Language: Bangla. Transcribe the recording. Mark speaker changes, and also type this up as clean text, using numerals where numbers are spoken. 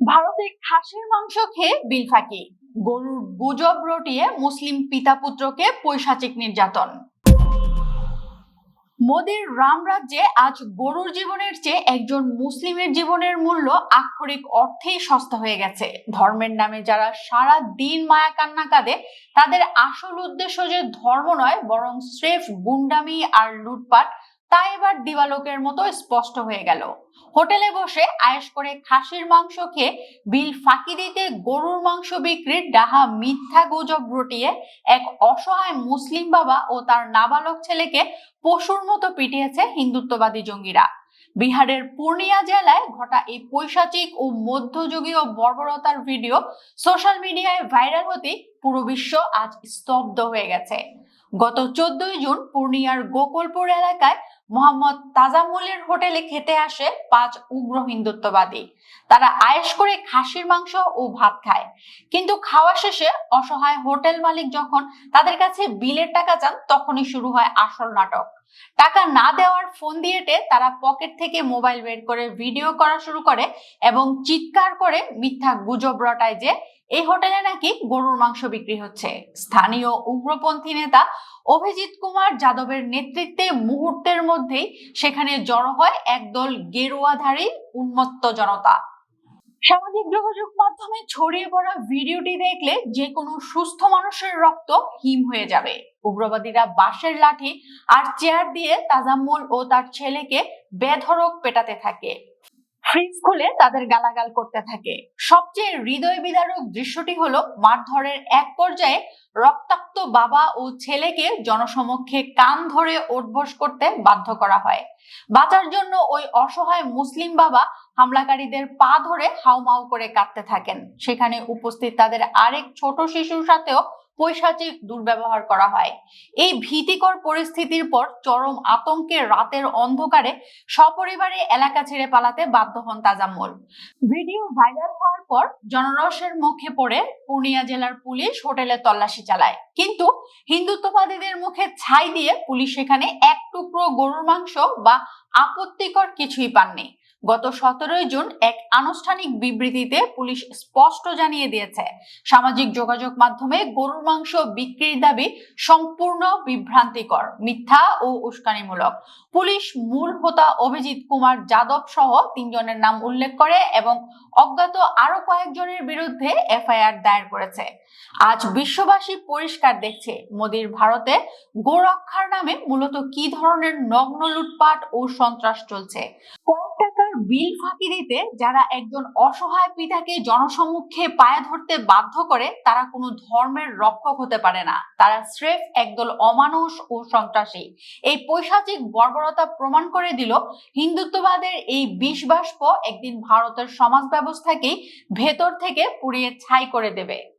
Speaker 1: ভারতে খাসির মাংস খেয়ে বিল ফাঁকি, গরুর গুজব রটিয়ে মুসলিম পিতা পুত্রকে পৈশাচিক নির্যাতন। মোদির রাম রাজ্যে আজ গরুর জীবনের চেয়ে একজন মুসলিমের জীবনের মূল্য আক্ষরিক অর্থেই সস্তা হয়ে গেছে। ধর্মের নামে যারা সারা দিন মায়া কান্না কাঁদে, তাদের আসল উদ্দেশ্য যে ধর্ম নয় বরং স্রেফ গুন্ডামি আর লুটপাট, তা এবার দিবালোকের মতো স্পষ্ট হয়ে গেল। হোটেলে বসে আয়েশ করে খাসির মাংস খেয়ে বিল ফাঁকি দিতে গরুর মাংস বিক্রির ডাহা মিথ্যা গুজব রটিয়ে এক অসহায় মুসলিম বাবা ও তার নাবালক ছেলেকে পশুর মতো পিটিয়েছে হিন্দুত্ববাদী জঙ্গিরা। বিহারের পূর্ণিয়া জেলায় ঘটা এই পৈশাচিক ও মধ্যযুগীয় বর্বরতার ভিডিও সোশ্যাল মিডিয়ায় ভাইরাল হতেই পুরো বিশ্ব আজ স্তব্ধ হয়ে গেছে। গত 14 জুন পূর্ণিয়ার গোকুলপুর এলাকায় মোহাম্মদ তাজামুলের হোটেলে খেতে আসে 5 উগ্র হিন্দুত্ববাদী। তারা আয়েশ করে খাসির মাংস ও ভাত খায়, কিন্তু খাওয়া শেষে অসহায় হোটেল মালিক যখন তাদের কাছে বিলের টাকা চান, তখনই শুরু হয় আসল নাটক। টাকা না দেওয়ার ফোন দিয়েটে তারা পকেট থেকে মোবাইল বের করে ভিডিও করা শুরু করে এবং চিৎকার করে মিথ্যা গুজব রটায় যে এই হোটেলে নাকি গরুর মাংস বিক্রি হচ্ছে। স্থানীয় উগ্রপন্থী নেতা অভিজিৎ কুমার যাদবের নেতৃত্বে মুহূর্তের মধ্যেই সেখানে জড়ো হয় একদল গেরুয়াধারী উন্মত্ত জনতা। সামাজিক যোগাযোগ মাধ্যমে ছড়িয়ে পড়া ভিডিওটি দেখলে যে কোনো সুস্থ মানুষের রক্ত হিম হয়ে যাবে। উগ্রবাদীরা বাঁশের লাঠি আর চেয়ার দিয়ে তাজাম্মুল ও তার ছেলেকে বেধড়ক পেটাতে থাকে, ফ্রিজ খুলে তাদের গালাগাল করতে থাকে। সবচেয়ে হৃদয় বিদারক দৃশ্যটি হলো মারধরের এক পর্যায়ে রক্তাক্ত বাবা ও ছেলেকে জনসমক্ষে কান ধরে ওঠবোস করতে বাধ্য করা হয়। বাঁচার জন্য ওই অসহায় মুসলিম বাবা হামলাকারীদের পা ধরে হাউমাউ করে কাঁদতে থাকেন। সেখানে উপস্থিত তাদের আরেক ছোট শিশুর সাথেও পৈশাচিক দুর্ব্যবহার করা হয়। এই ভীতিকর পরিস্থিতির পর চরম আতঙ্কে রাতের অন্ধকারে সপরিবারে এলাকা ছেড়ে পালাতে বাধ্য হন তাজাম্মুল। ভিডিও ভাইরাল হওয়ার পর জনরোষের মুখে পড়ে পূর্ণিয়া জেলার পুলিশ হোটেলে তল্লাশি চালায়, কিন্তু হিন্দুত্ববাদীদের মুখে ছাই দিয়ে পুলিশ সেখানে এক টুকরো গরুর মাংস বা আপত্তিকর কিছুই পাননি। গত 17 জুন এক আনুষ্ঠানিক বিবৃতিতে পুলিশ স্পষ্ট জানিয়ে দিয়েছে, সামাজিক যোগাযোগ মাধ্যমে গরুর মাংস বিক্রির দাবি সম্পূর্ণ বিভ্রান্তিকর, মিথ্যা ও উস্কানিমূলক। পুলিশ মূল হোতা অভিজিৎ কুমার যাদব সহ 3 জনের নাম উল্লেখ করে এবং অজ্ঞাত আরো কয়েকজনের বিরুদ্ধে এফআইআর দায়ের করেছে। আজ বিশ্ববাসী পরিষ্কার দেখছে মোদির ভারতে গোরক্ষার নামে মূলত কি ধরনের নগ্ন লুটপাট ও সন্ত্রাস চলছে। কয়েক টাকার বিল ফাঁকি দিতে যারা একজন অসহায় পিতাকে জনসমক্ষে পায়ে ধরতে বাধ্য করে, তারা কোনো ধর্মের রক্ষক হতে পারে না। তারা স্রেফ একদল অমানুষ ও সন্ত্রাসী। এই পৈশাচিক বর্বরতা প্রমাণ করে দিল, হিন্দুত্ববাদের এই বিষবাষ্প একদিন ভারতের সমাজ ব্যবস্থাকেই ভেতর থেকে পুড়িয়ে ছাই করে দেবে।